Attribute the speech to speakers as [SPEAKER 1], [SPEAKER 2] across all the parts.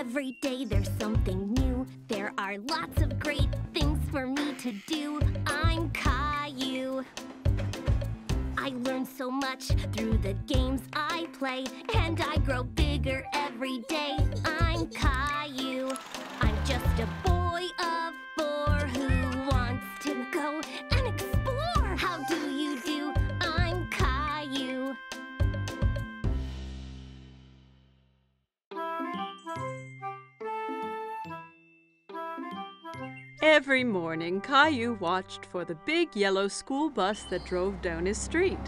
[SPEAKER 1] Every day there's something new. There are lots of great things for me to do. I'm Caillou. I learn so much through the games I play, and I grow bigger every day. I'm Caillou. I'm just a boy of 4 who wants to go and explore. How do you do? I'm Caillou.
[SPEAKER 2] Every morning, Caillou watched for the big yellow school bus that drove down his street.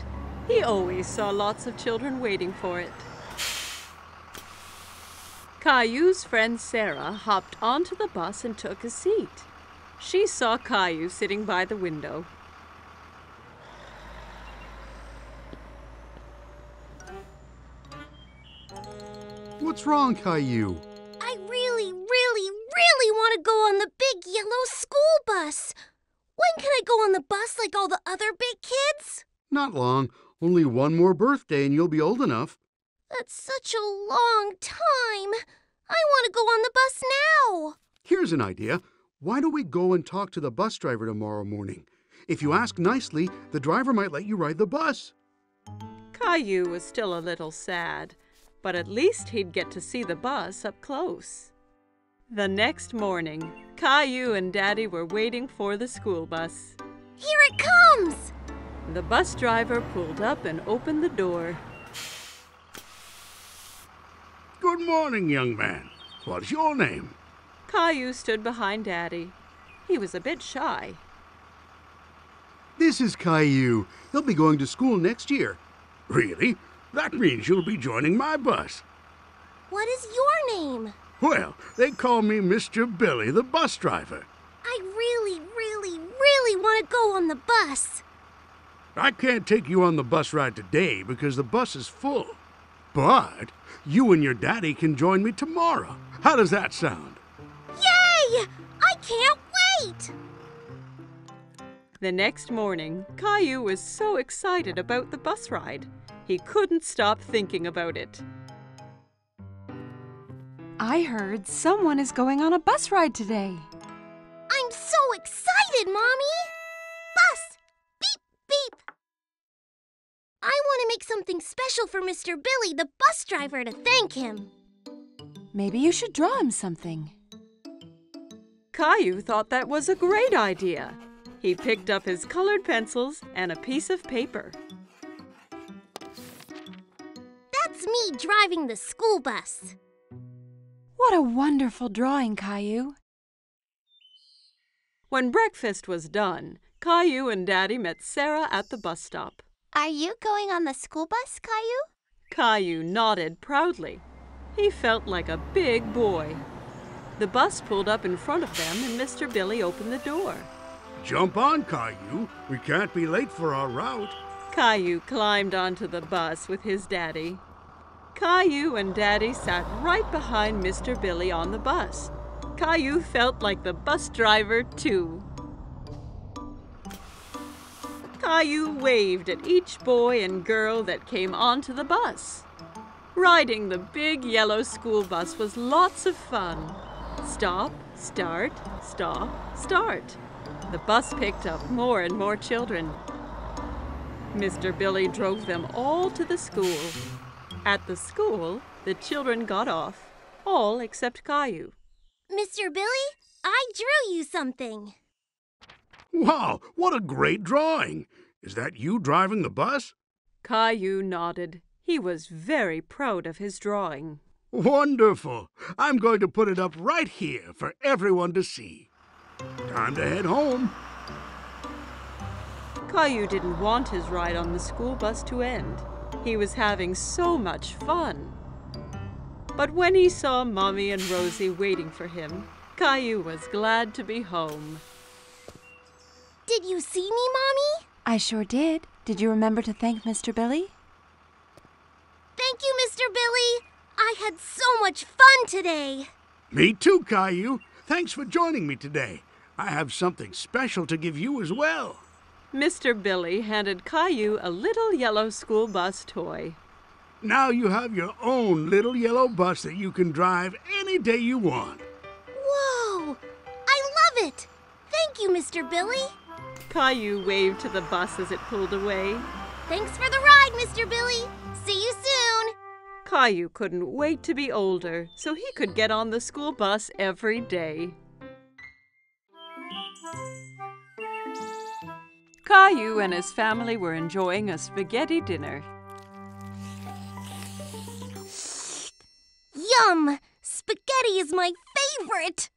[SPEAKER 2] He always saw lots of children waiting for it. Caillou's friend Sarah hopped onto the bus and took a seat. She saw Caillou sitting by the window.
[SPEAKER 3] What's wrong, Caillou?
[SPEAKER 1] I really want to go on the big yellow school bus. When can I go on the bus like all the other big kids?
[SPEAKER 3] Not long. Only one more birthday and you'll be old enough.
[SPEAKER 1] That's such a long time. I want to go on the bus now.
[SPEAKER 3] Here's an idea. Why don't we go and talk to the bus driver tomorrow morning? If you ask nicely, the driver might let you ride the bus.
[SPEAKER 2] Caillou was still a little sad, but at least he'd get to see the bus up close. The next morning, Caillou and Daddy were waiting for the school bus.
[SPEAKER 1] Here it comes!
[SPEAKER 2] The bus driver pulled up and opened the door.
[SPEAKER 4] Good morning, young man. What's your name?
[SPEAKER 2] Caillou stood behind Daddy. He was a bit shy.
[SPEAKER 3] This is Caillou. He'll be going to school next year.
[SPEAKER 4] Really? That means you'll be joining my bus.
[SPEAKER 1] What is your name?
[SPEAKER 4] Well, they call me Mr. Billy, the bus driver.
[SPEAKER 1] I really want to go on the bus.
[SPEAKER 4] I can't take you on the bus ride today because the bus is full. But you and your daddy can join me tomorrow. How does that sound?
[SPEAKER 1] Yay! I can't wait!
[SPEAKER 2] The next morning, Caillou was so excited about the bus ride. He couldn't stop thinking about it.
[SPEAKER 5] I heard someone is going on a bus ride today.
[SPEAKER 1] I'm so excited, Mommy! Bus! Beep, beep! I want to make something special for Mr. Billy, the bus driver, to thank him.
[SPEAKER 5] Maybe you should draw him something.
[SPEAKER 2] Caillou thought that was a great idea. He picked up his colored pencils and a piece of paper.
[SPEAKER 1] That's me driving the school bus.
[SPEAKER 5] What a wonderful drawing, Caillou.
[SPEAKER 2] When breakfast was done, Caillou and Daddy met Sarah at the bus stop.
[SPEAKER 1] Are you going on the school bus, Caillou?
[SPEAKER 2] Caillou nodded proudly. He felt like a big boy. The bus pulled up in front of them and Mr. Billy opened the door.
[SPEAKER 4] Jump on, Caillou. We can't be late for our route.
[SPEAKER 2] Caillou climbed onto the bus with his daddy. Caillou and Daddy sat right behind Mr. Billy on the bus. Caillou felt like the bus driver, too. Caillou waved at each boy and girl that came onto the bus. Riding the big yellow school bus was lots of fun. Stop, start, stop, start. The bus picked up more and more children. Mr. Billy drove them all to the school. At the school, the children got off, all except Caillou.
[SPEAKER 1] Mr. Billy, I drew you something.
[SPEAKER 4] Wow, what a great drawing. Is that you driving the bus?
[SPEAKER 2] Caillou nodded. He was very proud of his drawing.
[SPEAKER 4] Wonderful. I'm going to put it up right here for everyone to see. Time to head home.
[SPEAKER 2] Caillou didn't want his ride on the school bus to end. He was having so much fun. But when he saw Mommy and Rosie waiting for him, Caillou was glad to be home.
[SPEAKER 1] Did you see me, Mommy?
[SPEAKER 5] I sure did. Did you remember to thank Mr. Billy?
[SPEAKER 1] Thank you, Mr. Billy. I had so much fun today.
[SPEAKER 4] Me too, Caillou. Thanks for joining me today. I have something special to give you as well.
[SPEAKER 2] Mr. Billy handed Caillou a little yellow school bus toy.
[SPEAKER 4] Now you have your own little yellow bus that you can drive any day you want.
[SPEAKER 1] Whoa! I love it! Thank you, Mr. Billy.
[SPEAKER 2] Caillou waved to the bus as it pulled away.
[SPEAKER 1] Thanks for the ride, Mr. Billy. See you soon.
[SPEAKER 2] Caillou couldn't wait to be older, so he could get on the school bus every day. Caillou and his family were enjoying a spaghetti dinner.
[SPEAKER 1] Yum! Spaghetti is my favorite!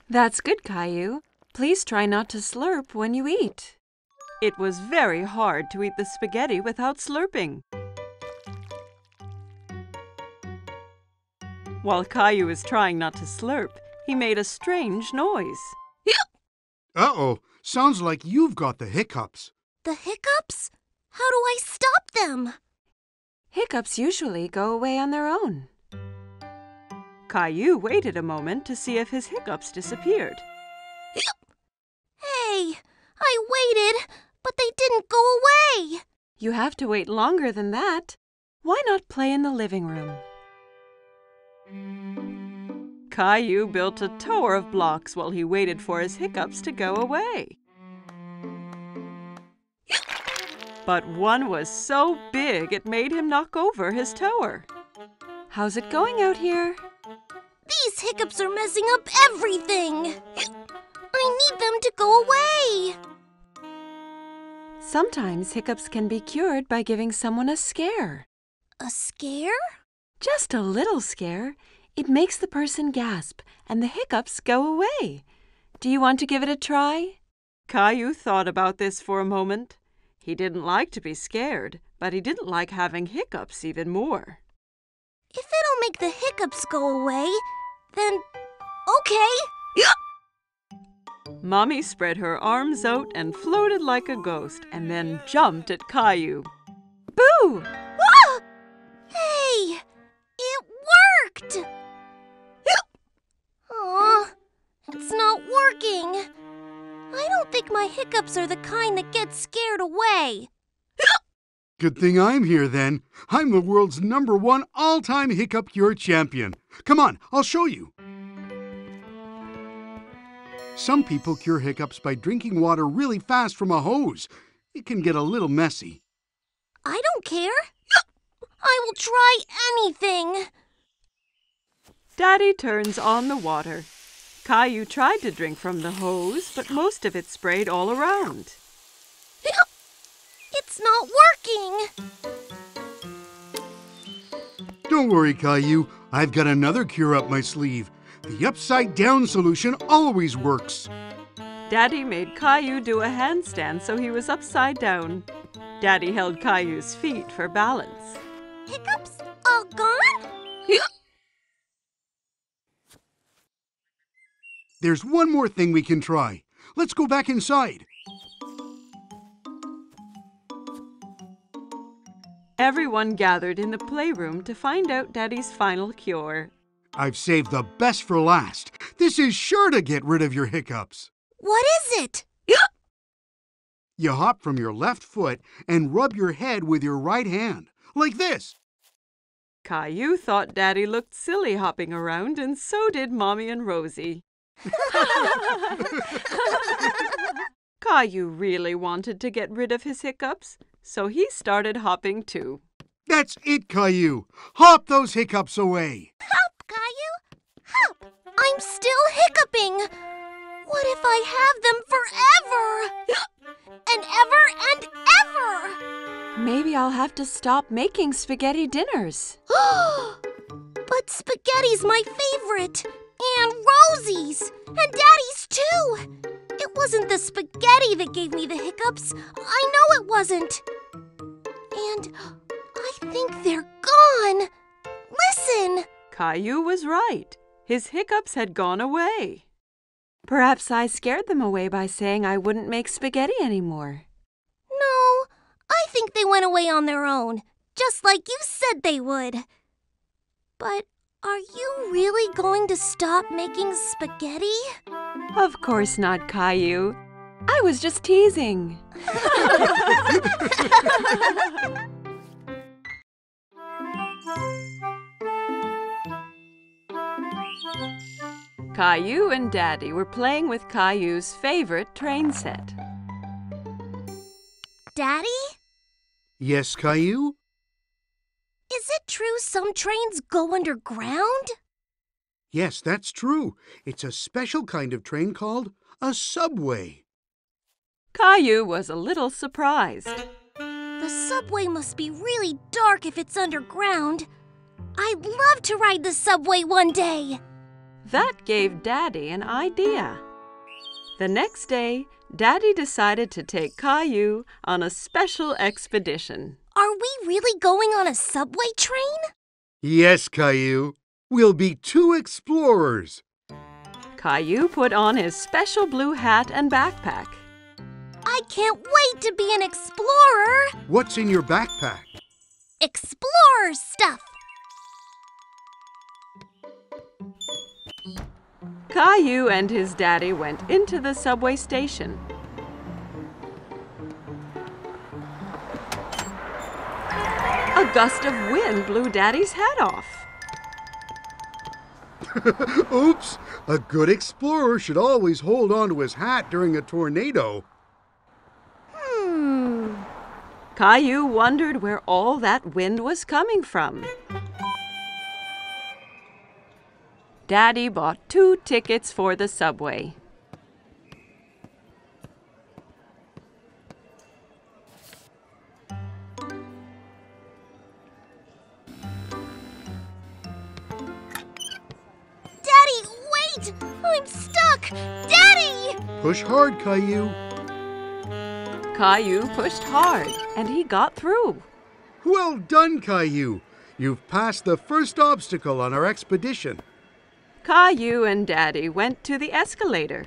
[SPEAKER 5] That's good, Caillou. Please try not to slurp when you eat.
[SPEAKER 2] It was very hard to eat the spaghetti without slurping. While Caillou was trying not to slurp, he made a strange noise.
[SPEAKER 3] Uh-oh, sounds like you've got the hiccups.
[SPEAKER 1] The hiccups? How do I stop them?
[SPEAKER 5] Hiccups usually go away on their own.
[SPEAKER 2] Caillou waited a moment to see if his hiccups disappeared.
[SPEAKER 1] Hey, I waited, but they didn't go away.
[SPEAKER 5] You have to wait longer than that. Why not play in the living room?
[SPEAKER 2] Caillou built a tower of blocks while he waited for his hiccups to go away. But one was so big it made him knock over his tower.
[SPEAKER 5] How's it going out here?
[SPEAKER 1] These hiccups are messing up everything. I need them to go away.
[SPEAKER 5] Sometimes hiccups can be cured by giving someone a scare.
[SPEAKER 1] A scare?
[SPEAKER 5] Just a little scare. It makes the person gasp and the hiccups go away. Do you want to give it a try?
[SPEAKER 2] Caillou thought about this for a moment. He didn't like to be scared, but he didn't like having hiccups even more.
[SPEAKER 1] If it'll make the hiccups go away, then okay.
[SPEAKER 2] Mommy spread her arms out and floated like a ghost and then jumped at Caillou.
[SPEAKER 5] Boo!
[SPEAKER 1] Ah! Hey, it worked! Aw, it's not working. I don't think my hiccups are the kind that get scared away.
[SPEAKER 3] Good thing I'm here then. I'm the world's #1 all-time hiccup cure champion. Come on, I'll show you. Some people cure hiccups by drinking water really fast from a hose. It can get a little messy.
[SPEAKER 1] I don't care. I will try anything.
[SPEAKER 2] Daddy turns on the water. Caillou tried to drink from the hose, but most of it sprayed all around.
[SPEAKER 1] It's not working.
[SPEAKER 3] Don't worry, Caillou. I've got another cure up my sleeve. The upside-down solution always works.
[SPEAKER 2] Daddy made Caillou do a handstand so he was upside down. Daddy held Caillou's feet for balance.
[SPEAKER 1] Hiccups all gone?
[SPEAKER 3] There's one more thing we can try. Let's go back inside.
[SPEAKER 2] Everyone gathered in the playroom to find out Daddy's final cure.
[SPEAKER 3] I've saved the best for last. This is sure to get rid of your hiccups.
[SPEAKER 1] What is it?
[SPEAKER 3] You hop from your left foot and rub your head with your right hand, like this.
[SPEAKER 2] Caillou thought Daddy looked silly hopping around, and so did Mommy and Rosie. Caillou really wanted to get rid of his hiccups, so he started hopping too.
[SPEAKER 3] That's it, Caillou. Hop those hiccups away.
[SPEAKER 1] Hop, Caillou! Hop! I'm still hiccuping. What if I have them forever? And ever and ever!
[SPEAKER 5] Maybe I'll have to stop making spaghetti dinners.
[SPEAKER 1] But spaghetti's my favorite. And Rosie's. And Daddy's too. It wasn't the spaghetti that gave me the hiccups. I know it wasn't. And I think they're gone. Listen.
[SPEAKER 2] Caillou was right. His hiccups had gone away.
[SPEAKER 5] Perhaps I scared them away by saying I wouldn't make spaghetti anymore.
[SPEAKER 1] No, I think they went away on their own, just like you said they would. But are you really going to stop making spaghetti?
[SPEAKER 5] Of course not, Caillou. I was just teasing.
[SPEAKER 2] Caillou and Daddy were playing with Caillou's favorite train set.
[SPEAKER 1] Daddy?
[SPEAKER 3] Yes, Caillou?
[SPEAKER 1] Is it true some trains go underground?
[SPEAKER 3] Yes, that's true. It's a special kind of train called a subway.
[SPEAKER 2] Caillou was a little surprised.
[SPEAKER 1] The subway must be really dark if it's underground. I'd love to ride the subway one day.
[SPEAKER 2] That gave Daddy an idea. The next day, Daddy decided to take Caillou on a special expedition.
[SPEAKER 1] Are we really going on a subway train?
[SPEAKER 3] Yes, Caillou. We'll be 2 explorers.
[SPEAKER 2] Caillou put on his special blue hat and backpack.
[SPEAKER 1] I can't wait to be an explorer.
[SPEAKER 3] What's in your backpack?
[SPEAKER 1] Explorer stuff.
[SPEAKER 2] Caillou and his daddy went into the subway station. A gust of wind blew Daddy's hat off.
[SPEAKER 3] Oops! A good explorer should always hold on to his hat during a tornado.
[SPEAKER 2] Caillou wondered where all that wind was coming from. Daddy bought 2 tickets for the subway.
[SPEAKER 1] Daddy, wait! I'm stuck! Daddy!
[SPEAKER 3] Push hard, Caillou.
[SPEAKER 2] Caillou pushed hard, and he got through.
[SPEAKER 3] Well done, Caillou. You've passed the first obstacle on our expedition.
[SPEAKER 2] Caillou and Daddy went to the escalator.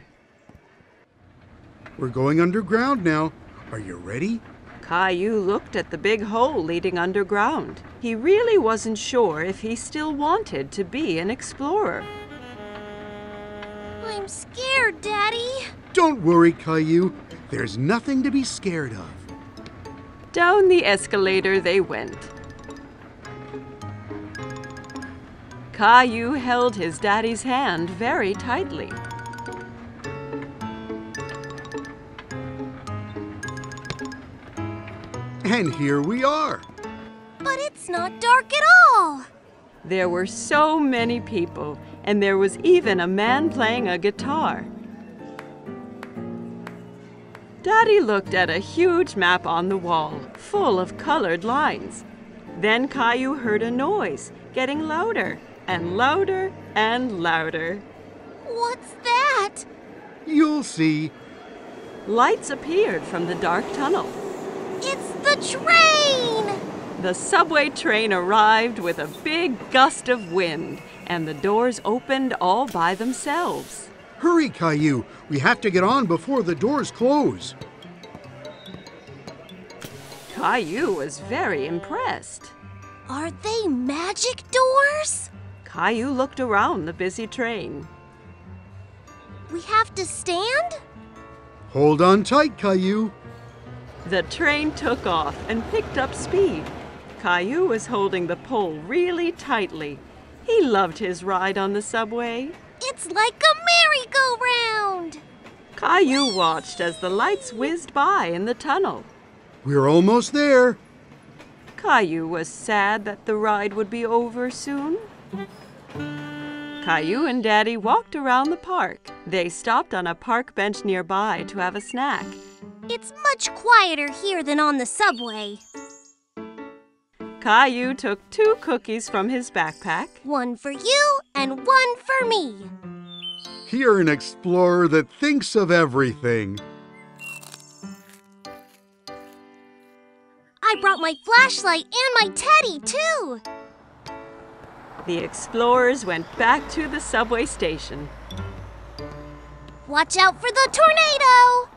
[SPEAKER 3] We're going underground now. Are you ready?
[SPEAKER 2] Caillou looked at the big hole leading underground. He really wasn't sure if he still wanted to be an explorer.
[SPEAKER 1] I'm scared, Daddy.
[SPEAKER 3] Don't worry, Caillou. There's nothing to be scared of.
[SPEAKER 2] Down the escalator they went. Caillou held his daddy's hand very tightly.
[SPEAKER 3] And here we are.
[SPEAKER 1] But it's not dark at all.
[SPEAKER 2] There were so many people, and there was even a man playing a guitar. Daddy looked at a huge map on the wall, full of colored lines. Then Caillou heard a noise, getting louder and louder and louder.
[SPEAKER 1] What's that?
[SPEAKER 3] You'll see.
[SPEAKER 2] Lights appeared from the dark tunnel.
[SPEAKER 1] It's the train!
[SPEAKER 2] The subway train arrived with a big gust of wind, and the doors opened all by themselves.
[SPEAKER 3] Hurry, Caillou. We have to get on before the doors close.
[SPEAKER 2] Caillou was very impressed.
[SPEAKER 1] Are they magic doors?
[SPEAKER 2] Caillou looked around the busy train.
[SPEAKER 1] We have to stand?
[SPEAKER 3] Hold on tight, Caillou.
[SPEAKER 2] The train took off and picked up speed. Caillou was holding the pole really tightly. He loved his ride on the subway.
[SPEAKER 1] It's like a merry-go-round!
[SPEAKER 2] Caillou watched as the lights whizzed by in the tunnel.
[SPEAKER 3] We're almost there.
[SPEAKER 2] Caillou was sad that the ride would be over soon. Caillou and Daddy walked around the park. They stopped on a park bench nearby to have a snack.
[SPEAKER 1] It's much quieter here than on the subway.
[SPEAKER 2] Caillou took 2 cookies from his backpack.
[SPEAKER 1] One for you and one for me.
[SPEAKER 3] You're an explorer that thinks of everything.
[SPEAKER 1] I brought my flashlight and my teddy, too.
[SPEAKER 2] The explorers went back to the subway station.
[SPEAKER 1] Watch out for the tornado!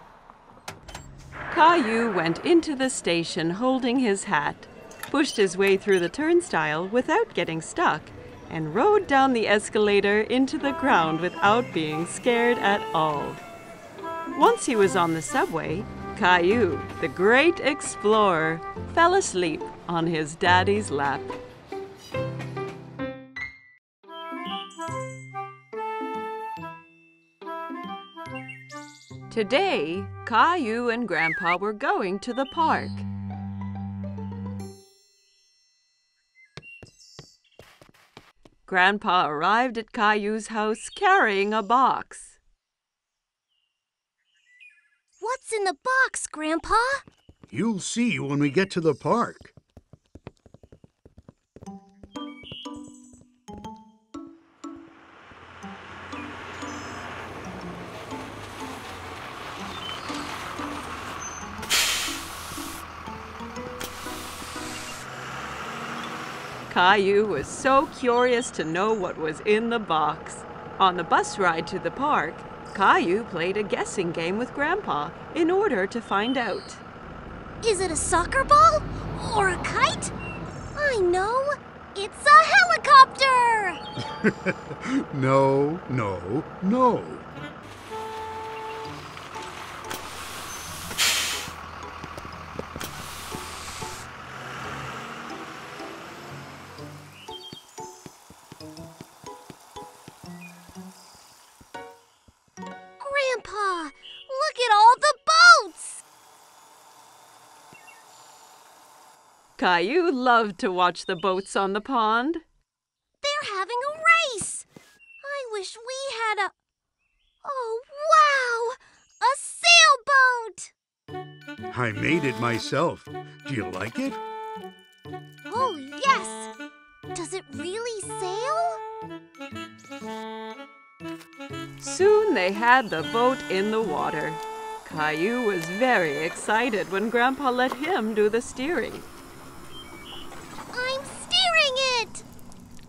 [SPEAKER 2] Caillou went into the station holding his hat, pushed his way through the turnstile without getting stuck, and rode down the escalator into the ground without being scared at all. Once he was on the subway, Caillou, the great explorer, fell asleep on his daddy's lap. Today, Caillou and Grandpa were going to the park. Grandpa arrived at Caillou's house carrying a box.
[SPEAKER 1] What's in the box, Grandpa?
[SPEAKER 3] You'll see when we get to the park.
[SPEAKER 2] Caillou was so curious to know what was in the box. On the bus ride to the park, Caillou played a guessing game with Grandpa in order to find out.
[SPEAKER 1] Is it a soccer ball or a kite? I know. It's a helicopter!
[SPEAKER 3] No, no, no.
[SPEAKER 1] Grandpa, look at all the boats!
[SPEAKER 2] Caillou loved to watch the boats on the pond.
[SPEAKER 1] They're having a race! I wish we had a... Oh, wow! A sailboat!
[SPEAKER 3] I made it myself. Do you like it?
[SPEAKER 1] Oh, yes! Does it really sail?
[SPEAKER 2] Soon they had the boat in the water. Caillou was very excited when Grandpa let him do the steering.
[SPEAKER 1] I'm steering it!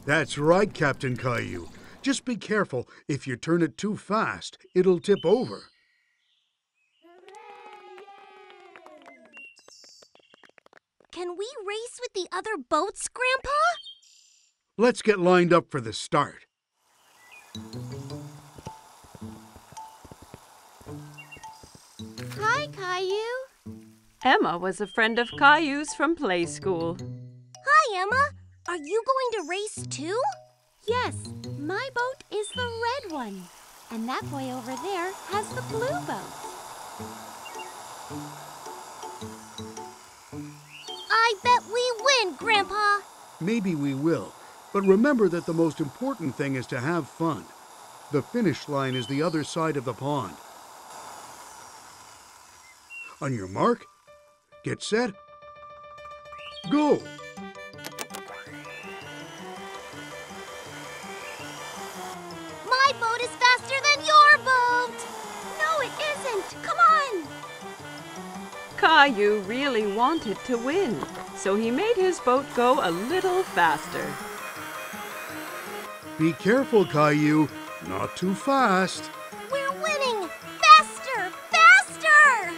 [SPEAKER 3] That's right, Captain Caillou. Just be careful. If you turn it too fast, it'll tip over.
[SPEAKER 1] Can we race with the other boats, Grandpa?
[SPEAKER 3] Let's get lined up for the start.
[SPEAKER 1] Hi, Caillou.
[SPEAKER 2] Emma was a friend of Caillou's from play school.
[SPEAKER 1] Hi, Emma. Are you going to race too?
[SPEAKER 6] Yes, my boat is the red one. And that boy over there has the blue boat.
[SPEAKER 1] I bet we win, Grandpa.
[SPEAKER 3] Maybe we will. But remember that the most important thing is to have fun. The finish line is the other side of the pond. On your mark, get set, go!
[SPEAKER 1] My boat is faster than your boat. No, it isn't. Come on.
[SPEAKER 2] Caillou really wanted to win, so he made his boat go a little faster.
[SPEAKER 3] Be careful, Caillou. Not too fast.
[SPEAKER 1] We're winning. Faster, faster.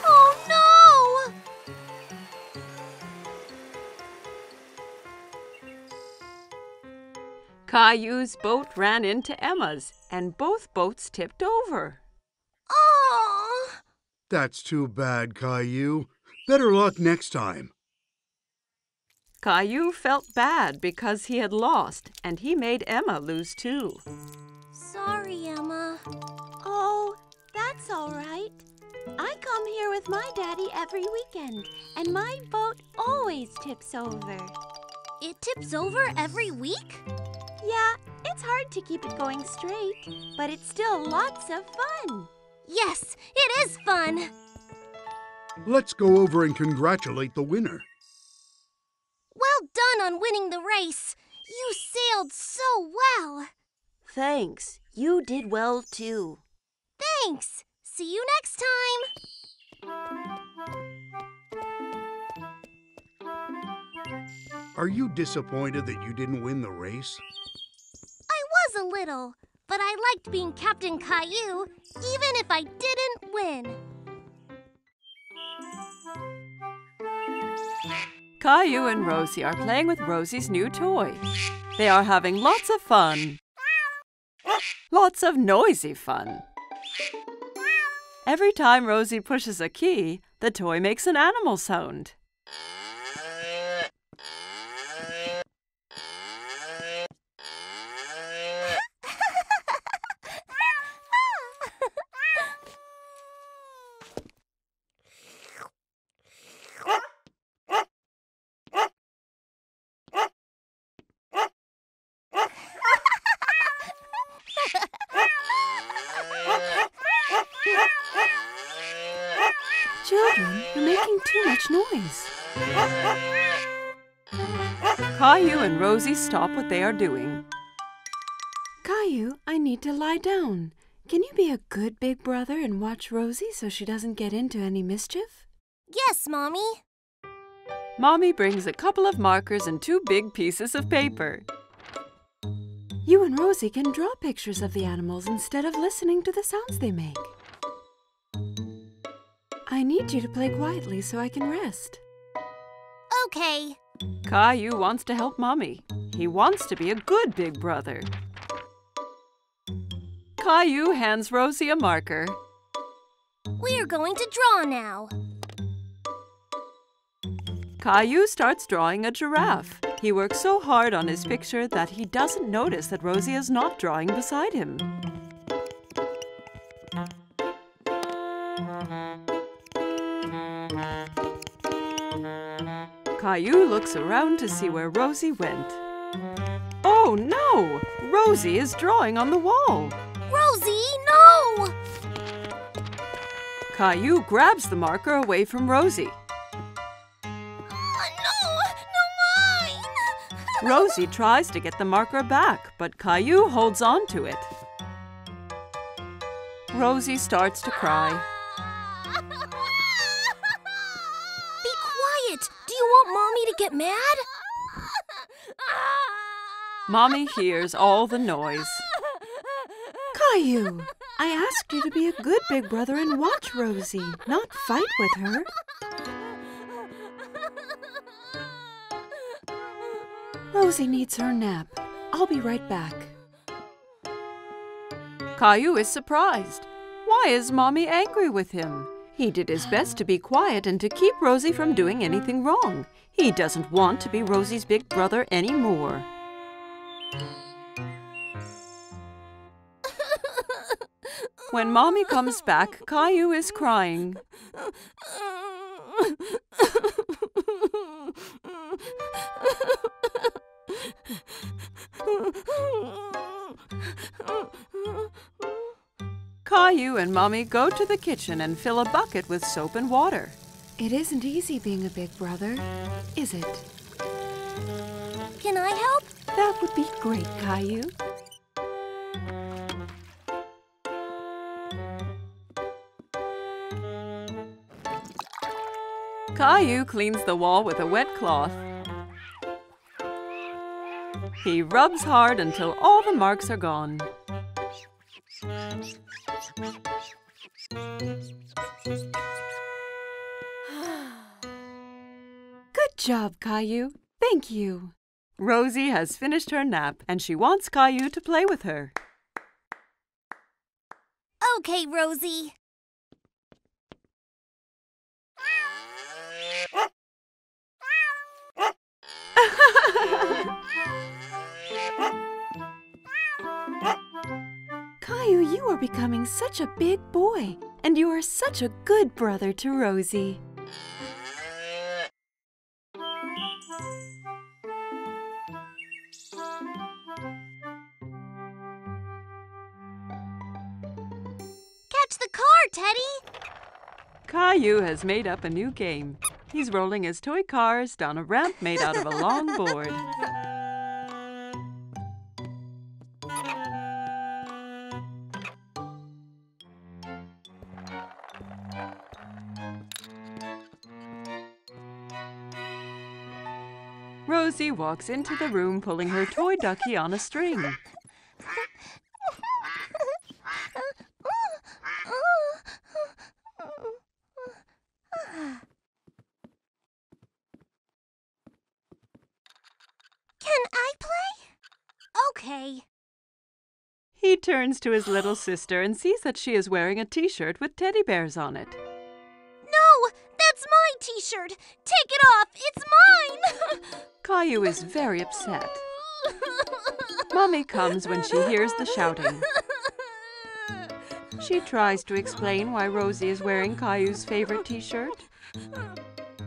[SPEAKER 1] Oh, no.
[SPEAKER 2] Caillou's boat ran into Emma's, and both boats tipped over.
[SPEAKER 1] Oh.
[SPEAKER 3] That's too bad, Caillou. Better luck next time.
[SPEAKER 2] Caillou felt bad because he had lost, and he made Emma lose too.
[SPEAKER 1] Sorry, Emma.
[SPEAKER 6] Oh, that's all right. I come here with my daddy every weekend, and my boat always tips over.
[SPEAKER 1] It tips over every week?
[SPEAKER 6] Yeah, it's hard to keep it going straight, but it's still lots of fun.
[SPEAKER 1] Yes, it is fun.
[SPEAKER 3] Let's go over and congratulate the winner.
[SPEAKER 1] Well done on winning the race. You sailed so well.
[SPEAKER 6] Thanks. You did well, too.
[SPEAKER 1] Thanks. See you next time.
[SPEAKER 3] Are you disappointed that you didn't win the race?
[SPEAKER 1] I was a little, but I liked being Captain Caillou, even if I didn't win.
[SPEAKER 2] Caillou and Rosie are playing with Rosie's new toy. They are having lots of fun. Lots of noisy fun. Every time Rosie pushes a key, the toy makes an animal sound.
[SPEAKER 5] Children, you're making too much noise. Caillou and Rosie stop what they are doing. Caillou, I need to lie down. Can you be a good big brother and watch Rosie so she doesn't get into any mischief?
[SPEAKER 1] Yes, Mommy.
[SPEAKER 5] Mommy brings a couple of markers and 2 big pieces of paper. You and Rosie can draw pictures of the animals instead of listening to the sounds they make. I need you to play quietly so I can rest.
[SPEAKER 1] Okay.
[SPEAKER 5] Caillou wants to help Mommy. He wants to be a good big brother. Caillou hands Rosie a marker.
[SPEAKER 1] We're going to draw now.
[SPEAKER 5] Caillou starts drawing a giraffe. He works so hard on his picture that he doesn't notice that Rosie is not drawing beside him. Caillou looks around to see where Rosie went. Oh no! Rosie is drawing on the wall.
[SPEAKER 1] Rosie, no!
[SPEAKER 5] Caillou grabs the marker away from Rosie. Rosie tries to get the marker back, but Caillou holds on to it. Rosie starts to cry.
[SPEAKER 1] Be quiet! Do you want Mommy to get mad?
[SPEAKER 5] Mommy hears all the noise. Caillou, I asked you to be a good big brother and watch Rosie, not fight with her. Rosie needs her nap. I'll be right back. Caillou is surprised. Why is Mommy angry with him? He did his best to be quiet and to keep Rosie from doing anything wrong. He doesn't want to be Rosie's big brother anymore. When Mommy comes back, Caillou is crying. Caillou and Mommy go to the kitchen and fill a bucket with soap and water. It isn't easy being a big brother, is it?
[SPEAKER 1] Can I help?
[SPEAKER 5] That would be great, Caillou. Caillou cleans the wall with a wet cloth. He rubs hard until all the marks are gone. Good job, Caillou. Thank you. Rosie has finished her nap and she wants Caillou to play with her.
[SPEAKER 1] Okay, Rosie.
[SPEAKER 5] Caillou, you are becoming such a big boy, and you are such a good brother to Rosie.
[SPEAKER 1] Catch the car, Teddy!
[SPEAKER 5] Caillou has made up a new game. He's rolling his toy cars down a ramp made out of a long board. Rosie walks into the room pulling her toy ducky on a string.
[SPEAKER 1] Can I play? Okay.
[SPEAKER 5] He turns to his little sister and sees that she is wearing a t-shirt with teddy bears on it.
[SPEAKER 1] No! That's my t-shirt! Take it off! It's mine!
[SPEAKER 5] Caillou is very upset. Mommy comes when she hears the shouting. She tries to explain why Rosie is wearing Caillou's favorite t-shirt.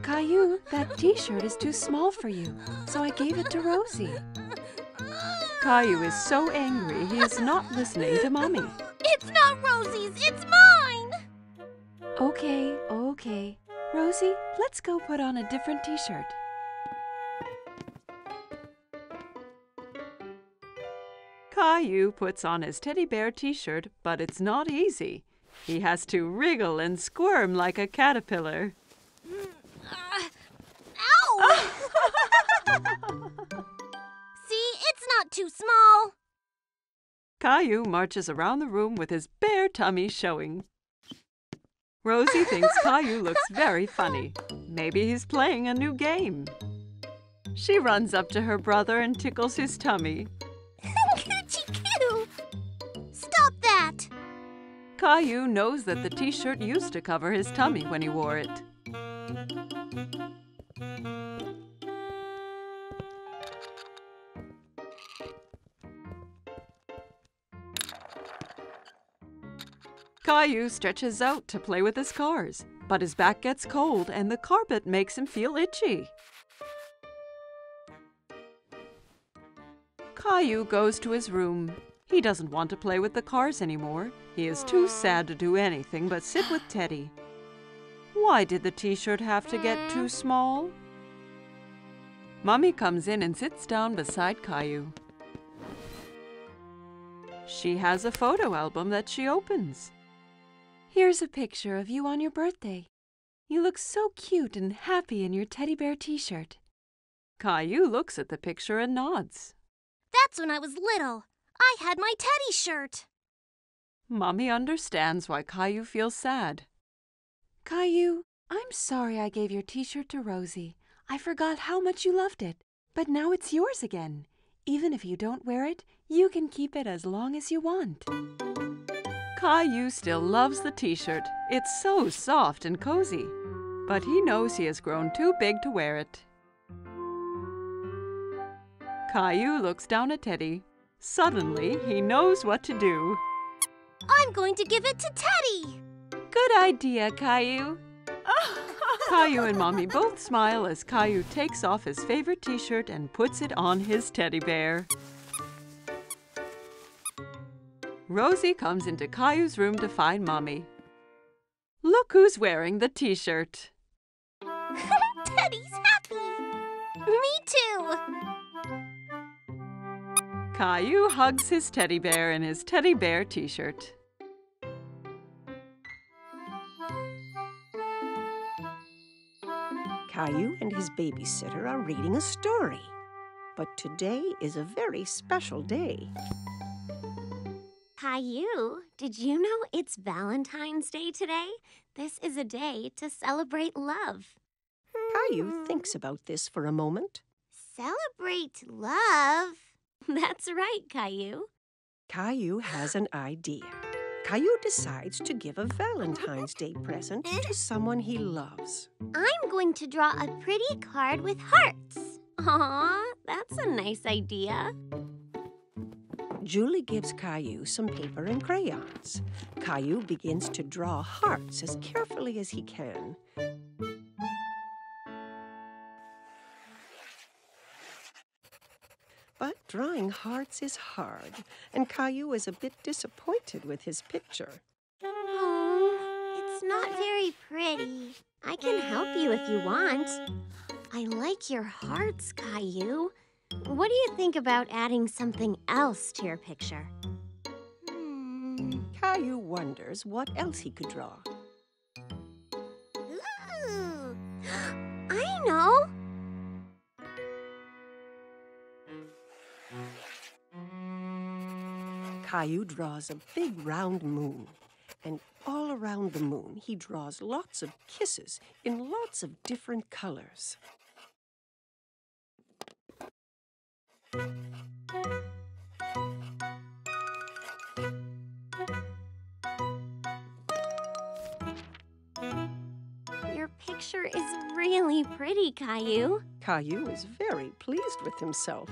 [SPEAKER 5] Caillou, that t-shirt is too small for you, so I gave it to Rosie. Caillou is so angry he is not listening to Mommy.
[SPEAKER 1] It's not Rosie's, it's mine!
[SPEAKER 5] Okay. Okay, Rosie, let's go put on a different t-shirt.
[SPEAKER 2] Caillou puts on his teddy bear t-shirt, but it's not easy. He has to wriggle and squirm like a caterpillar.
[SPEAKER 1] Ow! See, it's not too small.
[SPEAKER 2] Caillou marches around the room with his bare tummy showing. Rosie thinks Caillou looks very funny. Maybe he's playing a new game. She runs up to her brother and tickles his tummy.
[SPEAKER 1] Coochie-coo! Stop that!
[SPEAKER 2] Caillou knows that the t-shirt used to cover his tummy when he wore it. Caillou stretches out to play with his cars, but his back gets cold and the carpet makes him feel itchy. Caillou goes to his room. He doesn't want to play with the cars anymore. He is too sad to do anything but sit with Teddy. Why did the t-shirt have to get too small? Mommy comes in and sits down beside Caillou. She has a photo album that she opens.
[SPEAKER 5] Here's a picture of you on your birthday. You look so cute and happy in your teddy bear t-shirt.
[SPEAKER 2] Caillou looks at the picture and nods.
[SPEAKER 1] That's when I was little. I had my teddy shirt.
[SPEAKER 2] Mommy understands why Caillou feels sad.
[SPEAKER 5] Caillou, I'm sorry I gave your t-shirt to Rosie. I forgot how much you loved it, but now it's yours again. Even if you don't wear it, you can keep it as long as you want.
[SPEAKER 2] Caillou still loves the t-shirt. It's so soft and cozy. But he knows he has grown too big to wear it. Caillou looks down at Teddy. Suddenly, he knows what to do.
[SPEAKER 1] I'm going to give it to Teddy.
[SPEAKER 2] Good idea, Caillou. Caillou and Mommy both smile as Caillou takes off his favorite t-shirt and puts it on his teddy bear. Rosie comes into Caillou's room to find Mommy. Look who's wearing the t-shirt.
[SPEAKER 1] Teddy's happy. Me too.
[SPEAKER 2] Caillou hugs his teddy bear in his teddy bear t-shirt.
[SPEAKER 7] Caillou and his babysitter are reading a story. But today is a very special day.
[SPEAKER 1] Caillou, did you know it's Valentine's Day today? This is a day to celebrate love.
[SPEAKER 7] Caillou thinks about this for a moment.
[SPEAKER 1] Celebrate love? That's right, Caillou.
[SPEAKER 7] Caillou has an idea. Caillou decides to give a Valentine's Day present to someone he loves.
[SPEAKER 1] I'm going to draw a pretty card with hearts. Aw, that's a nice idea.
[SPEAKER 7] Julie gives Caillou some paper and crayons. Caillou begins to draw hearts as carefully as he can. But drawing hearts is hard, and Caillou is a bit disappointed with his picture.
[SPEAKER 1] Oh, it's not very pretty. I can help you if you want. I like your hearts, Caillou. What do you think about adding something else to your picture?
[SPEAKER 7] Caillou wonders what else he could draw.
[SPEAKER 1] Ooh, I know.
[SPEAKER 7] Caillou draws a big round moon, and all around the moon he draws lots of kisses in lots of different colors.
[SPEAKER 1] Your picture is really pretty, Caillou.
[SPEAKER 7] Caillou is very pleased with himself.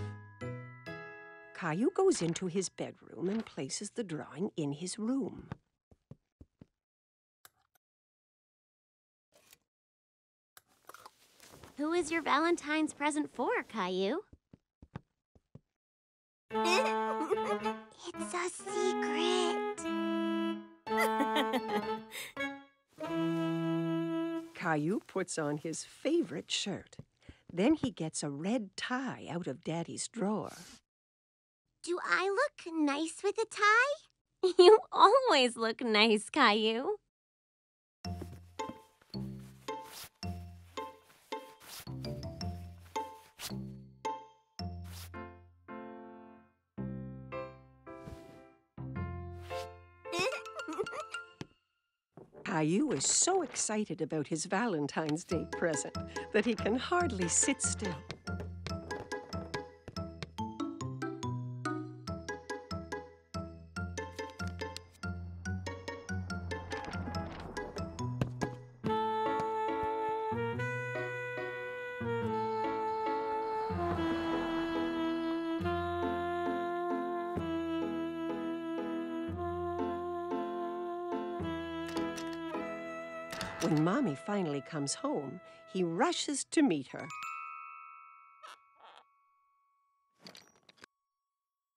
[SPEAKER 7] Caillou goes into his bedroom and places the drawing in his room.
[SPEAKER 1] Who is your Valentine's present for, Caillou? It's a secret.
[SPEAKER 7] Caillou puts on his favorite shirt. Then he gets a red tie out of Daddy's drawer.
[SPEAKER 1] Do I look nice with a tie? You always look nice, Caillou.
[SPEAKER 7] Caillou is so excited about his Valentine's Day present that he can hardly sit still. When Mommy finally comes home, he rushes to meet her.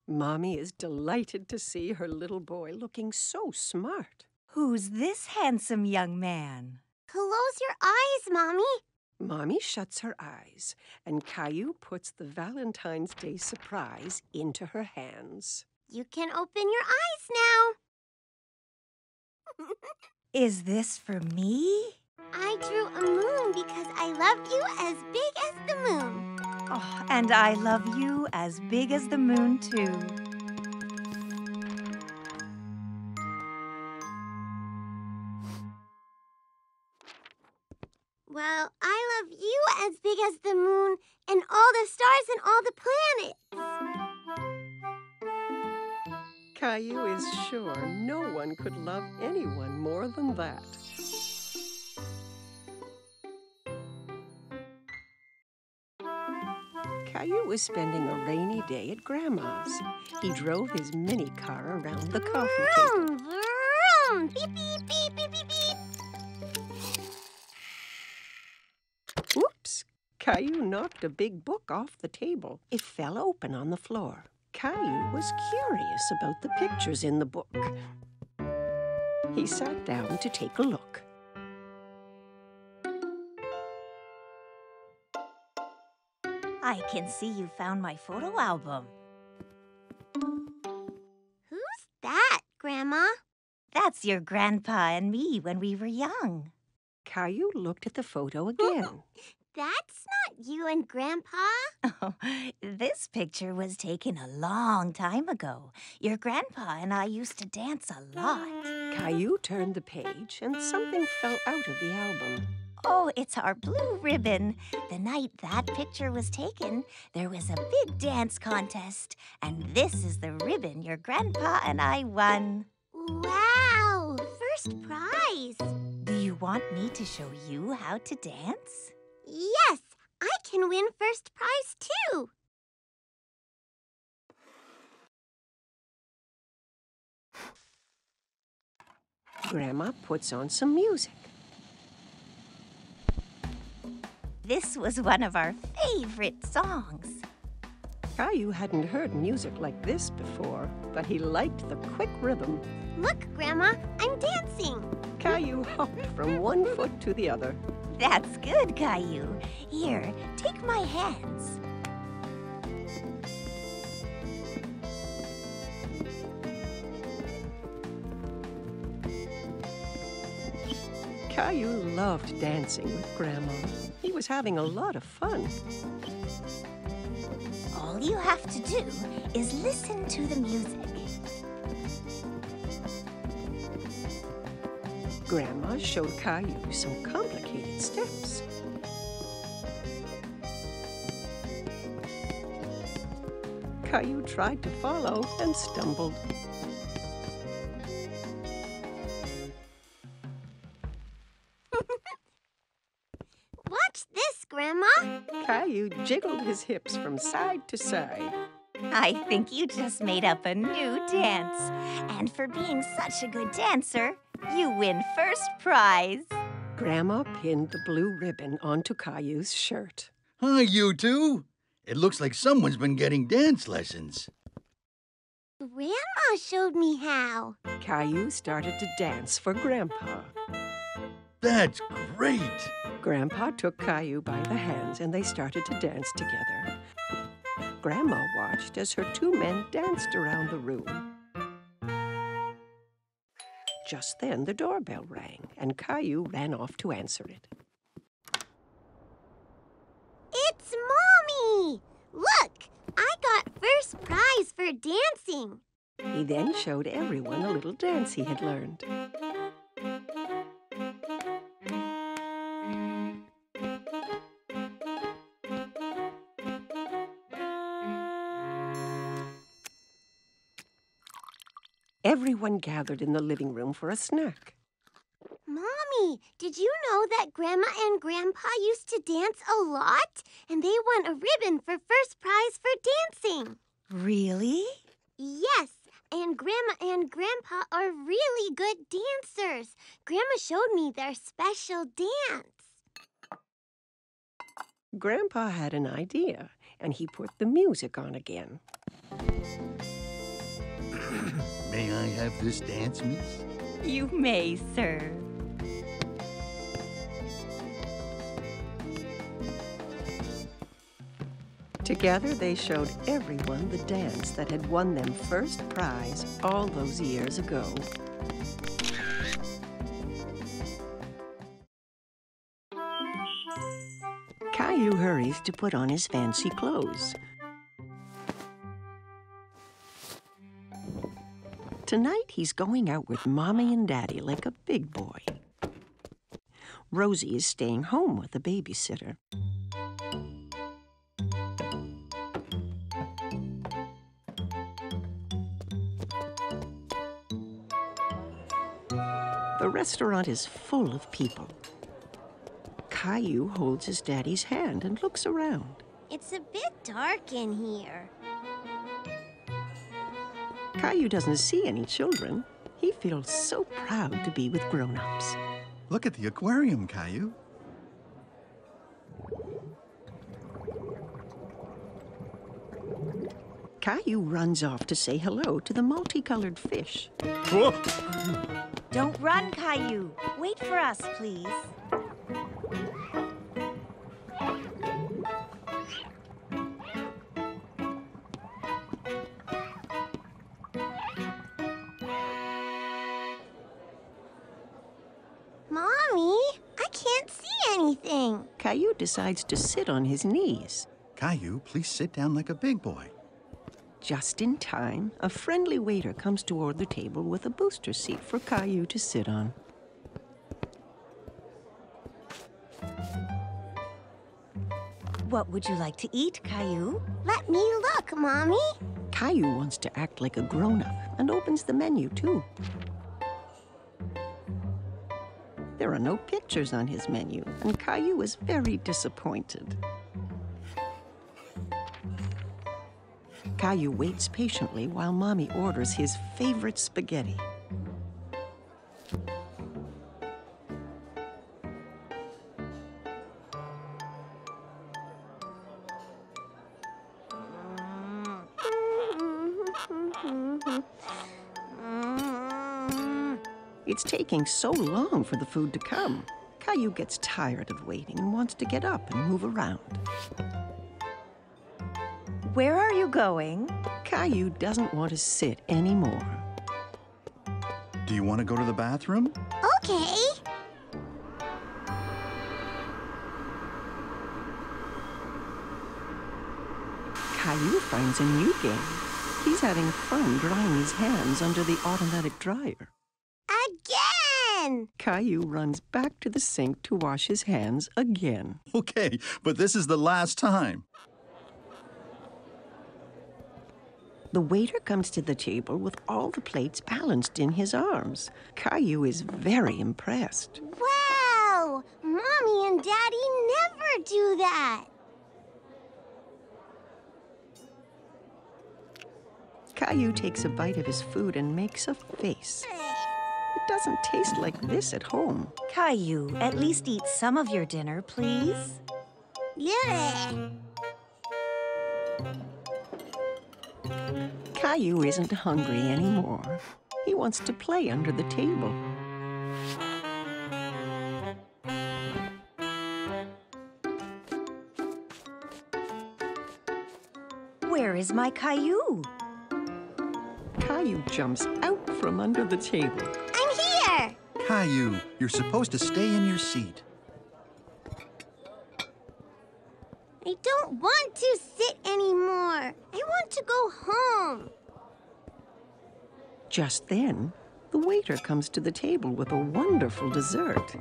[SPEAKER 7] Mommy is delighted to see her little boy looking so smart.
[SPEAKER 8] Who's this handsome young man?
[SPEAKER 1] Close your eyes, Mommy.
[SPEAKER 7] Mommy shuts her eyes, and Caillou puts the Valentine's Day surprise into her hands.
[SPEAKER 1] You can open your eyes now.
[SPEAKER 8] Is this for me?
[SPEAKER 1] I drew a moon because I loved you as big as the moon.
[SPEAKER 8] Oh, and I love you as big as the moon, too.
[SPEAKER 1] Well, I love you as big as the moon and all the stars and all the planets.
[SPEAKER 7] Caillou is sure no one could love anyone more than that. Caillou was spending a rainy day at Grandma's. He drove his mini car around the coffee table.
[SPEAKER 1] Vroom, vroom. Beep, beep, beep, beep, beep, beep.
[SPEAKER 7] Whoops! Caillou knocked a big book off the table. It fell open on the floor. Caillou was curious about the pictures in the book. He sat down to take a look.
[SPEAKER 8] I can see you found my photo album.
[SPEAKER 1] Who's that, Grandma?
[SPEAKER 8] That's your grandpa and me when we were young.
[SPEAKER 7] Caillou looked at the photo again.
[SPEAKER 1] That's not you and Grandpa.
[SPEAKER 8] Oh, this picture was taken a long time ago. Your grandpa and I used to dance a lot.
[SPEAKER 7] Caillou turned the page and something fell out of the album.
[SPEAKER 8] Oh, it's our blue ribbon. The night that picture was taken, there was a big dance contest. And this is the ribbon your grandpa and I won.
[SPEAKER 1] Wow, first prize.
[SPEAKER 8] Do you want me to show you how to dance?
[SPEAKER 1] Yes, I can win first prize too.
[SPEAKER 7] Grandma puts on some music.
[SPEAKER 8] This was one of our favorite songs.
[SPEAKER 7] Caillou hadn't heard music like this before, but he liked the quick rhythm.
[SPEAKER 1] Look, Grandma, I'm dancing.
[SPEAKER 7] Caillou hopped from one foot to the other.
[SPEAKER 8] That's good, Caillou. Here, take my hands.
[SPEAKER 7] Caillou loved dancing with Grandma. He was having a lot of fun.
[SPEAKER 8] All you have to do is listen to the music.
[SPEAKER 7] Grandma showed Caillou some complicated steps. Caillou tried to follow and stumbled.
[SPEAKER 1] Watch this, Grandma.
[SPEAKER 7] Caillou jiggled his hips from side to side.
[SPEAKER 8] I think you just made up a new dance. And for being such a good dancer, you win first prize.
[SPEAKER 7] Grandma pinned the blue ribbon onto Caillou's shirt.
[SPEAKER 9] Hi, you two. It looks like someone's been getting dance lessons.
[SPEAKER 1] Grandma showed me how.
[SPEAKER 7] Caillou started to dance for Grandpa.
[SPEAKER 9] That's great.
[SPEAKER 7] Grandpa took Caillou by the hands and they started to dance together. Grandma watched as her two men danced around the room. Just then the doorbell rang and Caillou ran off to answer it.
[SPEAKER 6] It's Mommy! Look, I got first prize for dancing.
[SPEAKER 7] He then showed everyone a little dance he had learned. Everyone gathered in the living room for a snack.
[SPEAKER 6] Mommy, did you know that Grandma and Grandpa used to dance a lot? And they won a ribbon for first prize for dancing.
[SPEAKER 8] Really?
[SPEAKER 6] Yes, and Grandma and Grandpa are really good dancers. Grandma showed me their special dance.
[SPEAKER 7] Grandpa had an idea, and he put the music on again.
[SPEAKER 9] May I have this dance, miss?
[SPEAKER 8] You may, sir.
[SPEAKER 7] Together, they showed everyone the dance that had won them first prize all those years ago. Caillou hurries to put on his fancy clothes. Tonight, he's going out with Mommy and Daddy like a big boy. Rosie is staying home with a babysitter. The restaurant is full of people. Caillou holds his daddy's hand and looks around.
[SPEAKER 6] It's a bit dark in here.
[SPEAKER 7] Caillou doesn't see any children. He feels so proud to be with grown-ups.
[SPEAKER 9] Look at the aquarium, Caillou.
[SPEAKER 7] Caillou runs off to say hello to the multicolored fish.
[SPEAKER 9] Whoa.
[SPEAKER 8] Don't run, Caillou. Wait for us, please.
[SPEAKER 6] Mommy, I can't see anything.
[SPEAKER 7] Caillou decides to sit on his knees.
[SPEAKER 9] Caillou, please sit down like a big boy.
[SPEAKER 7] Just in time, a friendly waiter comes toward the table with a booster seat for Caillou to sit on.
[SPEAKER 8] What would you like to eat, Caillou?
[SPEAKER 6] Let me look, Mommy.
[SPEAKER 7] Caillou wants to act like a grown-up and opens the menu, too. There are no pictures on his menu, and Caillou is very disappointed. Caillou waits patiently while Mommy orders his favorite spaghetti. It's taking so long for the food to come. Caillou gets tired of waiting and wants to get up and move around.
[SPEAKER 8] Where are you going?
[SPEAKER 7] Caillou doesn't want to sit anymore.
[SPEAKER 9] Do you want to go to the bathroom?
[SPEAKER 6] Okay.
[SPEAKER 7] Caillou finds a new game. He's having fun drying his hands under the automatic dryer.
[SPEAKER 6] Again!
[SPEAKER 7] Caillou runs back to the sink to wash his hands again.
[SPEAKER 9] Okay, but this is the last time.
[SPEAKER 7] The waiter comes to the table with all the plates balanced in his arms. Caillou is very impressed.
[SPEAKER 6] Wow! Mommy and Daddy never do that.
[SPEAKER 7] Caillou takes a bite of his food and makes a face. It doesn't taste like this at home.
[SPEAKER 8] Caillou, at least eat some of your dinner, please.
[SPEAKER 6] Yeah.
[SPEAKER 7] Caillou isn't hungry anymore. He wants to play under the table.
[SPEAKER 8] Where is my Caillou?
[SPEAKER 7] Caillou jumps out from under the table.
[SPEAKER 6] I'm here!
[SPEAKER 10] Caillou, you're supposed to stay in your seat.
[SPEAKER 6] I don't want to sit anymore. I want to go home.
[SPEAKER 7] Just then, the waiter comes to the table with a wonderful dessert.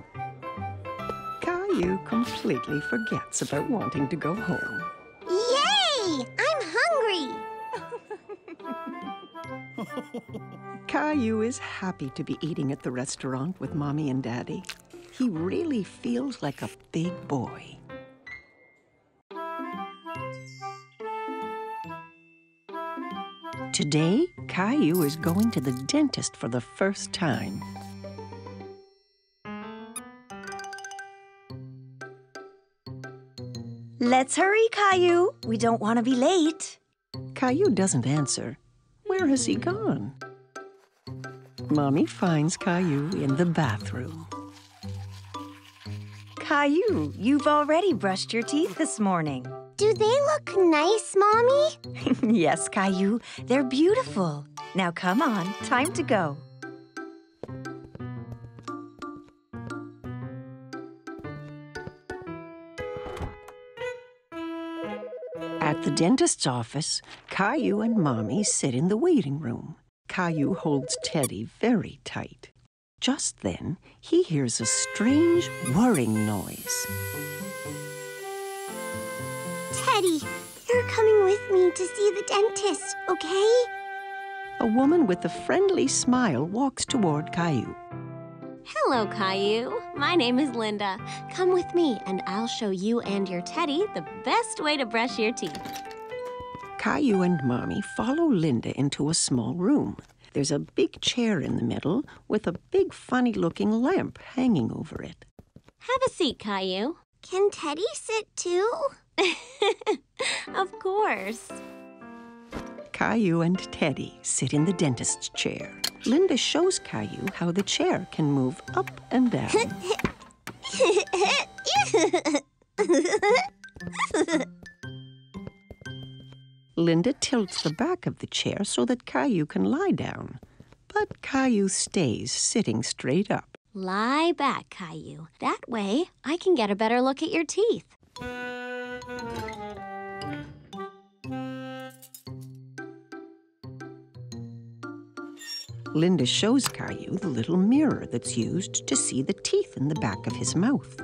[SPEAKER 7] Caillou completely forgets about wanting to go home.
[SPEAKER 6] Yay! I'm hungry.
[SPEAKER 7] Caillou is happy to be eating at the restaurant with Mommy and Daddy. He really feels like a big boy. Today, Caillou is going to the dentist for the first time.
[SPEAKER 8] Let's hurry, Caillou. We don't want to be late.
[SPEAKER 7] Caillou doesn't answer. Where has he gone? Mommy finds Caillou in the bathroom.
[SPEAKER 8] Caillou, you've already brushed your teeth this morning.
[SPEAKER 6] Do they look nice, Mommy?
[SPEAKER 8] Yes, Caillou, they're beautiful. Now come on, time to go.
[SPEAKER 7] At the dentist's office, Caillou and Mommy sit in the waiting room. Caillou holds Teddy very tight. Just then, he hears a strange whirring noise.
[SPEAKER 6] Teddy, you're coming with me to see the dentist, okay?
[SPEAKER 7] A woman with a friendly smile walks toward Caillou.
[SPEAKER 1] Hello, Caillou. My name is Linda. Come with me, and I'll show you and your Teddy the best way to brush your teeth.
[SPEAKER 7] Caillou and Mommy follow Linda into a small room. There's a big chair in the middle with a big funny-looking lamp hanging over it.
[SPEAKER 1] Have a seat, Caillou.
[SPEAKER 6] Can Teddy sit too?
[SPEAKER 1] Of course.
[SPEAKER 7] Caillou and Teddy sit in the dentist's chair. Linda shows Caillou how the chair can move up and down. Linda tilts the back of the chair so that Caillou can lie down. But Caillou stays sitting straight up.
[SPEAKER 1] Lie back, Caillou. That way, I can get a better look at your teeth.
[SPEAKER 7] Linda shows Caillou the little mirror that's used to see the teeth in the back of his mouth.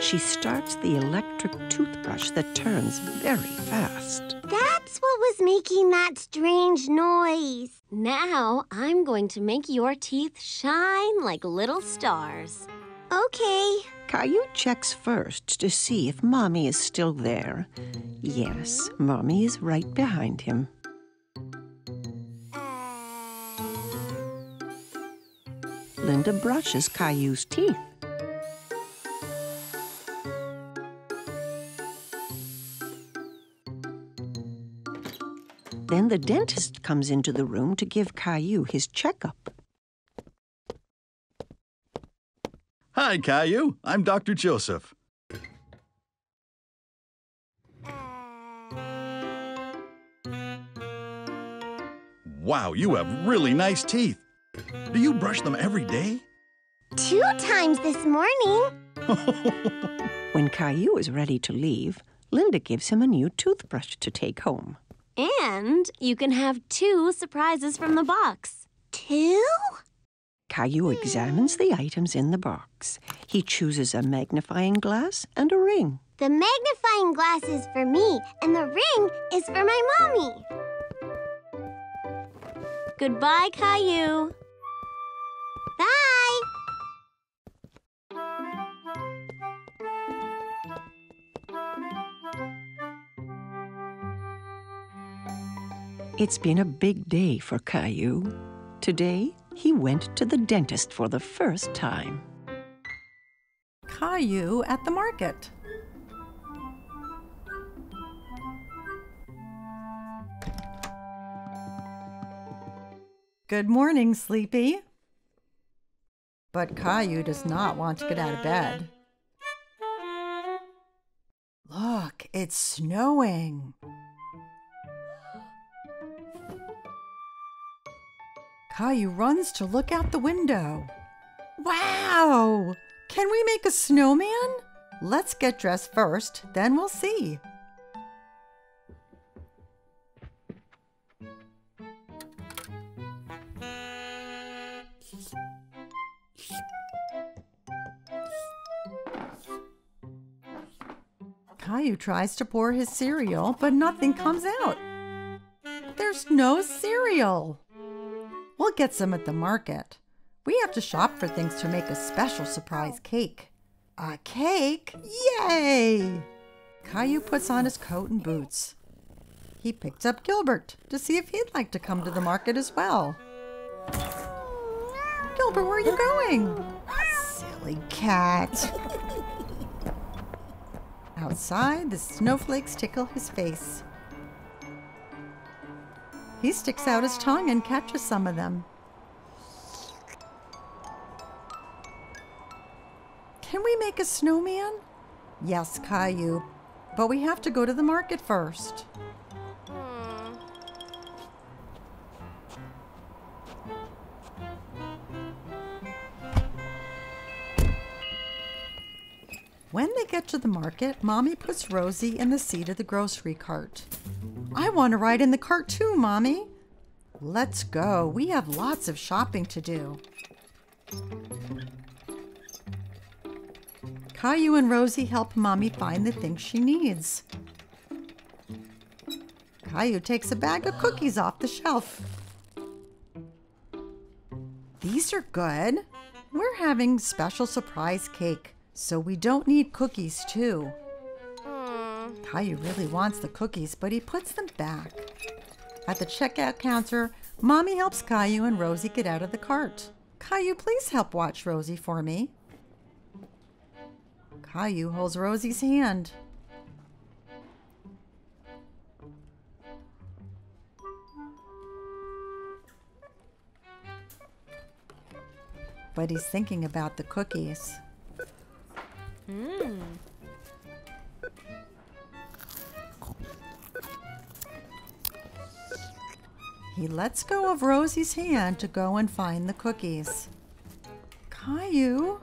[SPEAKER 7] She starts the electric toothbrush that turns very fast.
[SPEAKER 6] That's what was making that strange noise.
[SPEAKER 1] Now, I'm going to make your teeth shine like little stars.
[SPEAKER 6] Okay.
[SPEAKER 7] Caillou checks first to see if Mommy is still there. Yes, Mommy is right behind him. Linda brushes Caillou's teeth. Then the dentist comes into the room to give Caillou his checkup.
[SPEAKER 10] Hi, Caillou. I'm Dr. Joseph. Wow, you have really nice teeth. Do you brush them every day?
[SPEAKER 6] 2 times this morning.
[SPEAKER 7] When Caillou is ready to leave, Linda gives him a new toothbrush to take home.
[SPEAKER 1] And you can have 2 surprises from the box.
[SPEAKER 6] 2?
[SPEAKER 7] Caillou examines the items in the box. He chooses a magnifying glass and a ring.
[SPEAKER 6] The magnifying glass is for me, and the ring is for my mommy.
[SPEAKER 1] Goodbye, Caillou.
[SPEAKER 6] Bye.
[SPEAKER 7] It's been a big day for Caillou. Today, he went to the dentist for the first time.
[SPEAKER 11] Caillou at the Market. Good morning, Sleepy. But Caillou does not want to get out of bed. Look, it's snowing. Caillou runs to look out the window. Wow! Can we make a snowman? Let's get dressed first, then we'll see. Caillou tries to pour his cereal, but nothing comes out. There's no cereal. We'll get some at the market. We have to shop for things to make a special surprise cake. A cake? Yay! Caillou puts on his coat and boots. He picked up Gilbert to see if he'd like to come to the market as well. Gilbert, where are you going? Silly cat. Outside, the snowflakes tickle his face. He sticks out his tongue and catches some of them. Can we make a snowman? Yes, Caillou, but we have to go to the market first. When they get to the market, Mommy puts Rosie in the seat of the grocery cart. I want to ride in the cart too, Mommy. Let's go. We have lots of shopping to do. Caillou and Rosie help Mommy find the things she needs. Caillou takes a bag of cookies off the shelf. These are good. We're having special surprise cake, so we don't need cookies too. Caillou really wants the cookies, but he puts them back. At the checkout counter, Mommy helps Caillou and Rosie get out of the cart. Caillou, please help watch Rosie for me. Caillou holds Rosie's hand. But he's thinking about the cookies. He lets go of Rosie's hand to go and find the cookies. Caillou?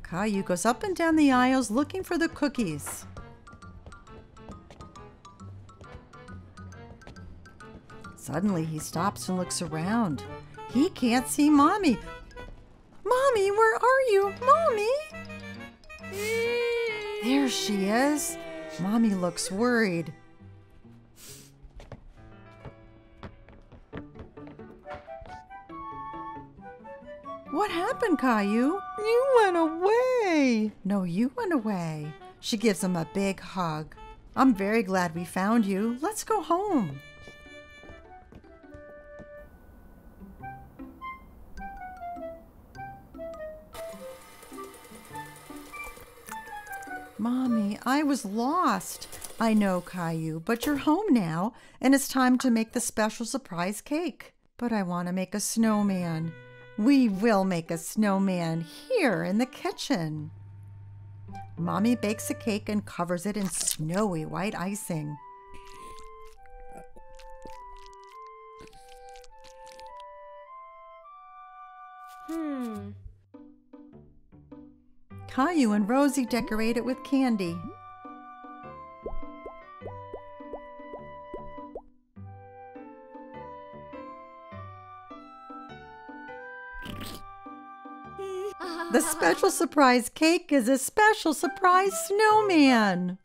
[SPEAKER 11] Caillou goes up and down the aisles looking for the cookies. Suddenly he stops and looks around. He can't see Mommy. Mommy, where are you? Mommy? There she is. Mommy looks worried. What happened, Caillou? You went away. No, you went away. She gives him a big hug. I'm very glad we found you. Let's go home. Mommy, I was lost. I know, Caillou, but you're home now, and it's time to make the special surprise cake. But I want to make a snowman. We will make a snowman here in the kitchen. Mommy bakes a cake and covers it in snowy white icing. Caillou and Rosie decorate it with candy. The special surprise cake is a special surprise snowman.